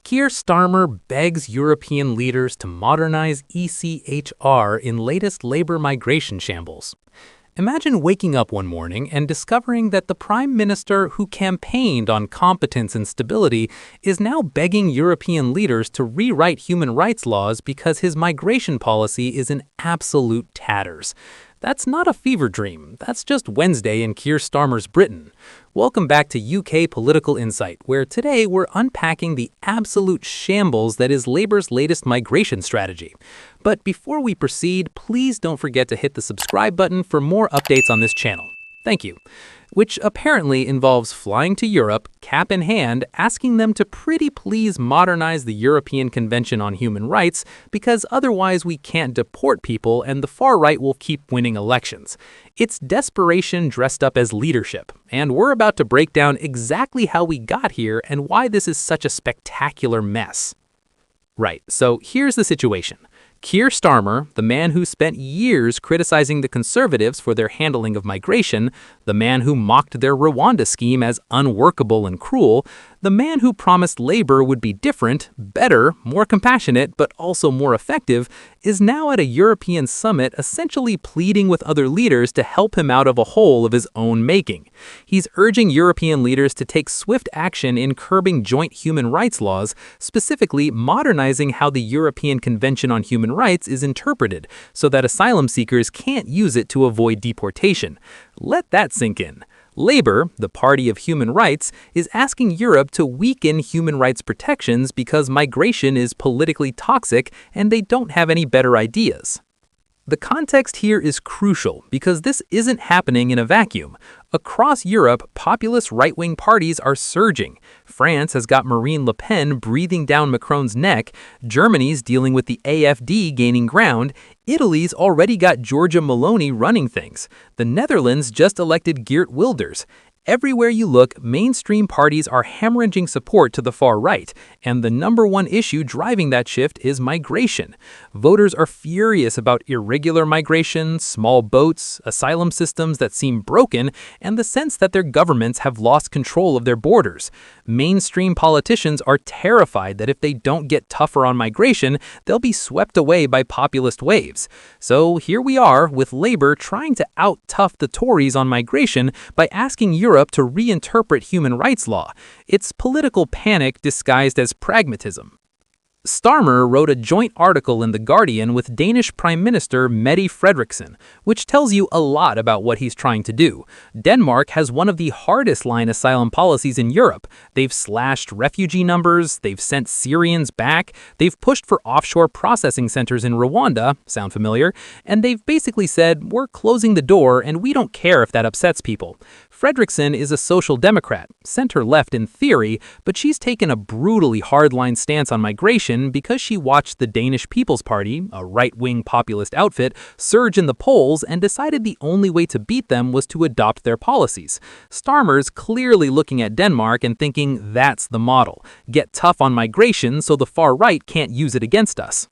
Keir Starmer begs European leaders to modernize ECHR in latest labor migration shambles. Imagine waking up one morning and discovering that the Prime Minister who campaigned on competence and stability is now begging European leaders to rewrite human rights laws because his migration policy is in absolute tatters. That's not a fever dream. That's just Wednesday in Keir Starmer's Britain. Welcome back to UK Political Insight, where today we're unpacking the absolute shambles that is Labour's latest migration strategy. But before we proceed, please don't forget to hit the subscribe button for more updates on this channel. Thank you. Which apparently involves flying to Europe, cap in hand, asking them to pretty please modernize the European Convention on Human Rights because otherwise we can't deport people and the far right will keep winning elections. It's desperation dressed up as leadership, and we're about to break down exactly how we got here and why this is such a spectacular mess. Right, so here's the situation. Keir Starmer, the man who spent years criticizing the Conservatives for their handling of migration, the man who mocked their Rwanda scheme as unworkable and cruel, the man who promised Labour would be different, better, more compassionate, but also more effective, is now at a European summit essentially pleading with other leaders to help him out of a hole of his own making. He's urging European leaders to take swift action in curbing joint human rights laws, specifically modernizing how the European Convention on Human Rights is interpreted, so that asylum seekers can't use it to avoid deportation. Let that sink in. Labour, the party of human rights, is asking Europe to weaken human rights protections because migration is politically toxic and they don't have any better ideas. The context here is crucial because this isn't happening in a vacuum. Across Europe, populist right-wing parties are surging. France has got Marine Le Pen breathing down Macron's neck, Germany's dealing with the AfD gaining ground, Italy's already got Giorgia Meloni running things, the Netherlands just elected Geert Wilders. Everywhere you look, mainstream parties are hemorrhaging support to the far right, and the number one issue driving that shift is migration. Voters are furious about irregular migration, small boats, asylum systems that seem broken, and the sense that their governments have lost control of their borders. Mainstream politicians are terrified that if they don't get tougher on migration, they'll be swept away by populist waves. So here we are with Labour trying to out-tough the Tories on migration by asking Europe to reinterpret human rights law. It's political panic disguised as pragmatism. Starmer wrote a joint article in The Guardian with Danish Prime Minister Mette Frederiksen, which tells you a lot about what he's trying to do. Denmark has one of the hardest-line asylum policies in Europe. They've slashed refugee numbers, they've sent Syrians back, they've pushed for offshore processing centers in Rwanda, sound familiar, and they've basically said, we're closing the door and we don't care if that upsets people. Frederiksen is a social democrat, center-left in theory, but she's taken a brutally hardline stance on migration because she watched the Danish People's Party, a right-wing populist outfit, surge in the polls and decided the only way to beat them was to adopt their policies. Starmer's clearly looking at Denmark and thinking that's the model. Get tough on migration so the far right can't use it against us.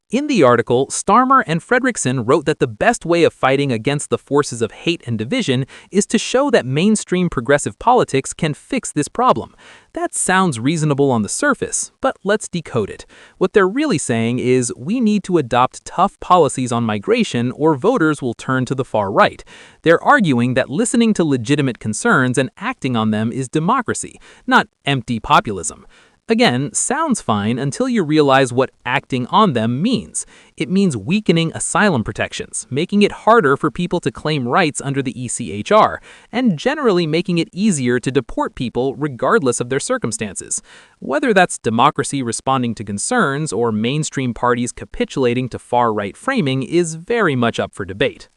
In the article, Starmer and Frederiksen wrote that the best way of fighting against the forces of hate and division is to show that mainstream progressive politics can fix this problem. That sounds reasonable on the surface, but let's decode it. What they're really saying is we need to adopt tough policies on migration or voters will turn to the far right. They're arguing that listening to legitimate concerns and acting on them is democracy, not empty populism. Again, sounds fine until you realize what acting on them means. It means weakening asylum protections, making it harder for people to claim rights under the ECHR, and generally making it easier to deport people regardless of their circumstances. Whether that's democracy responding to concerns or mainstream parties capitulating to far-right framing is very much up for debate.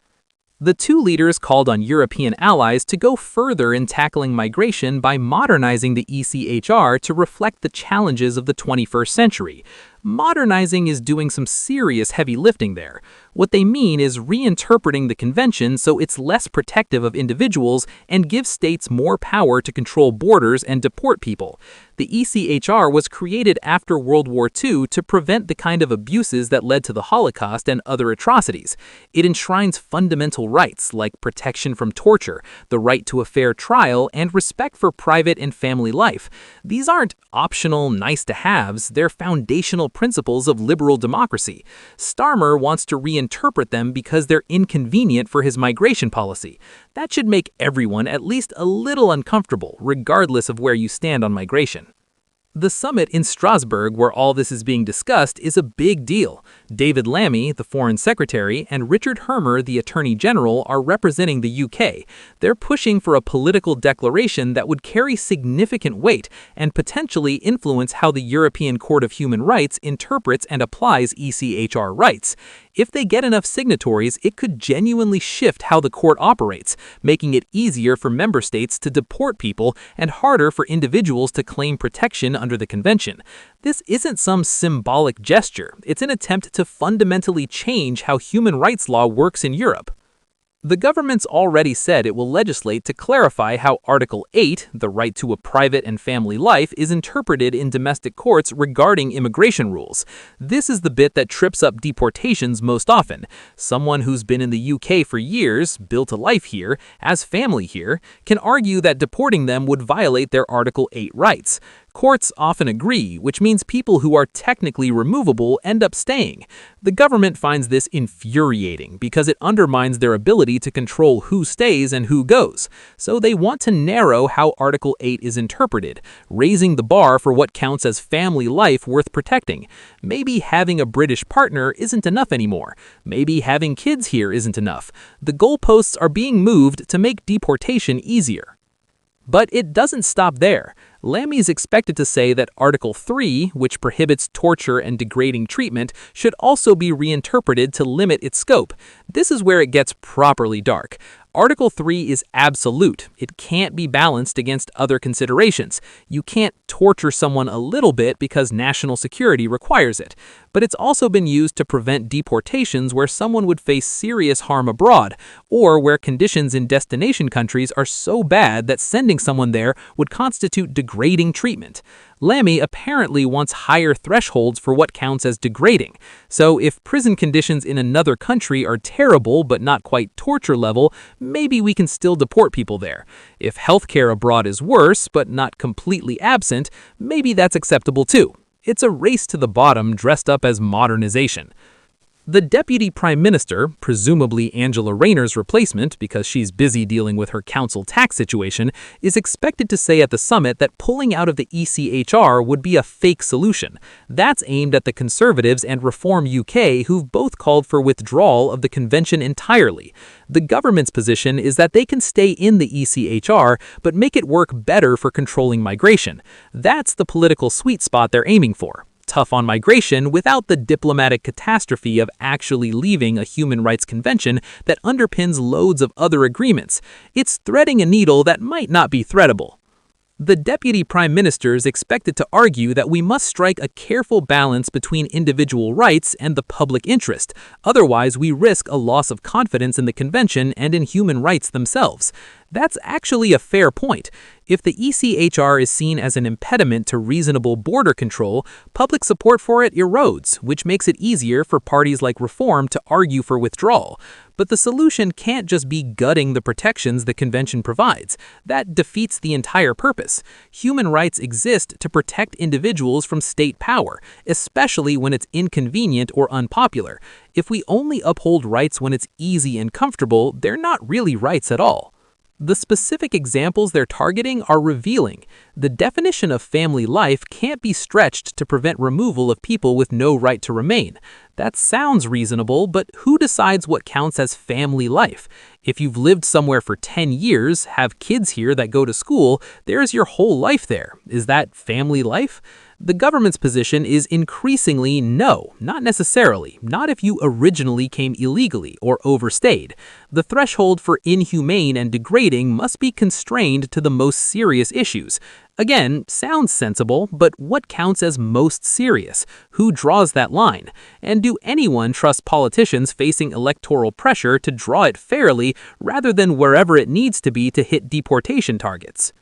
The two leaders called on European allies to go further in tackling migration by modernizing the ECHR to reflect the challenges of the 21st century. Modernizing is doing some serious heavy lifting there. What they mean is reinterpreting the convention so it's less protective of individuals and gives states more power to control borders and deport people. The ECHR was created after World War II to prevent the kind of abuses that led to the Holocaust and other atrocities. It enshrines fundamental rights like protection from torture, the right to a fair trial, and respect for private and family life. These aren't optional nice-to-haves, they're foundational principles of liberal democracy. Starmer wants to reinterpret them because they're inconvenient for his migration policy. That should make everyone at least a little uncomfortable, regardless of where you stand on migration. The summit in Strasbourg where all this is being discussed is a big deal. David Lammy, the Foreign Secretary, and Richard Hermer, the Attorney General, are representing the UK. They're pushing for a political declaration that would carry significant weight and potentially influence how the European Court of Human Rights interprets and applies ECHR rights. If they get enough signatories, it could genuinely shift how the court operates, making it easier for member states to deport people and harder for individuals to claim protection under the convention. This isn't some symbolic gesture. It's an attempt to fundamentally change how human rights law works in Europe. The government's already said it will legislate to clarify how Article 8, the right to a private and family life, is interpreted in domestic courts regarding immigration rules. This is the bit that trips up deportations most often. Someone who's been in the UK for years, built a life here, has family here, can argue that deporting them would violate their Article 8 rights. Courts often agree, which means people who are technically removable end up staying. The government finds this infuriating because it undermines their ability to control who stays and who goes. So they want to narrow how Article 8 is interpreted, raising the bar for what counts as family life worth protecting. Maybe having a British partner isn't enough anymore. Maybe having kids here isn't enough. The goalposts are being moved to make deportation easier. But it doesn't stop there. Lammy is expected to say that Article 3, which prohibits torture and degrading treatment, should also be reinterpreted to limit its scope. This is where it gets properly dark. Article 3 is absolute. It can't be balanced against other considerations. You can't torture someone a little bit because national security requires it. But it's also been used to prevent deportations where someone would face serious harm abroad, or where conditions in destination countries are so bad that sending someone there would constitute degrading treatment. Lammy apparently wants higher thresholds for what counts as degrading. So if prison conditions in another country are terrible but not quite torture level, maybe we can still deport people there. If healthcare abroad is worse but not completely absent, maybe that's acceptable too. It's a race to the bottom dressed up as modernization. The Deputy Prime Minister, presumably Angela Rayner's replacement because she's busy dealing with her council tax situation, is expected to say at the summit that pulling out of the ECHR would be a fake solution. That's aimed at the Conservatives and Reform UK who've both called for withdrawal of the convention entirely. The government's position is that they can stay in the ECHR but make it work better for controlling migration. That's the political sweet spot they're aiming for. Tough on migration without the diplomatic catastrophe of actually leaving a human rights convention that underpins loads of other agreements. It's threading a needle that might not be threadable. The Deputy Prime Minister is expected to argue that we must strike a careful balance between individual rights and the public interest. Otherwise, we risk a loss of confidence in the convention and in human rights themselves. That's actually a fair point. If the ECHR is seen as an impediment to reasonable border control, public support for it erodes, which makes it easier for parties like Reform to argue for withdrawal. But the solution can't just be gutting the protections the convention provides. That defeats the entire purpose. Human rights exist to protect individuals from state power, especially when it's inconvenient or unpopular. If we only uphold rights when it's easy and comfortable, they're not really rights at all. The specific examples they're targeting are revealing. The definition of family life can't be stretched to prevent removal of people with no right to remain. That sounds reasonable, but who decides what counts as family life? If you've lived somewhere for 10 years, have kids here that go to school, there's your whole life there. Is that family life? The government's position is increasingly no, not necessarily, not if you originally came illegally or overstayed. The threshold for inhumane and degrading must be constrained to the most serious issues. Again, sounds sensible, but what counts as most serious? Who draws that line? And do anyone trust politicians facing electoral pressure to draw it fairly rather than wherever it needs to be to hit deportation targets?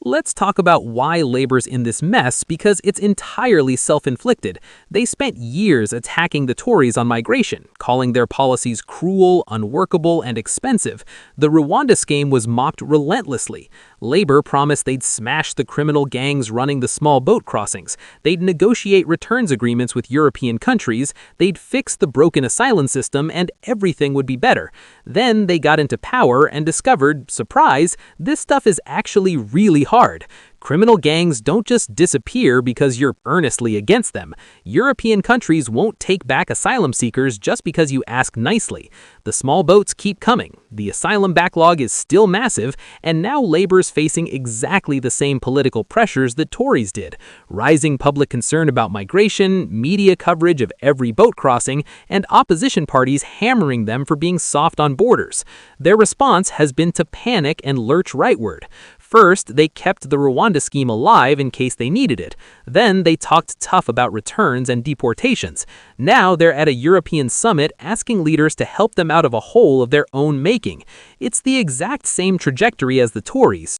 Let's talk about why Labor's in this mess, because it's entirely self-inflicted. They spent years attacking the Tories on migration, calling their policies cruel, unworkable, and expensive. The Rwanda scheme was mocked relentlessly. Labor promised they'd smash the criminal gangs running the small boat crossings. They'd negotiate returns agreements with European countries. They'd fix the broken asylum system, and everything would be better. Then they got into power and discovered, surprise, this stuff is actually really hard. Criminal gangs don't just disappear because you're earnestly against them. European countries won't take back asylum seekers just because you ask nicely. The small boats keep coming. The asylum backlog is still massive, and now Labor's facing exactly the same political pressures that Tories did. Rising public concern about migration, media coverage of every boat crossing, and opposition parties hammering them for being soft on borders. Their response has been to panic and lurch rightward. First, they kept the Rwanda scheme alive in case they needed it. Then they talked tough about returns and deportations. Now they're at a European summit asking leaders to help them out of a hole of their own making. It's the exact same trajectory as the Tories,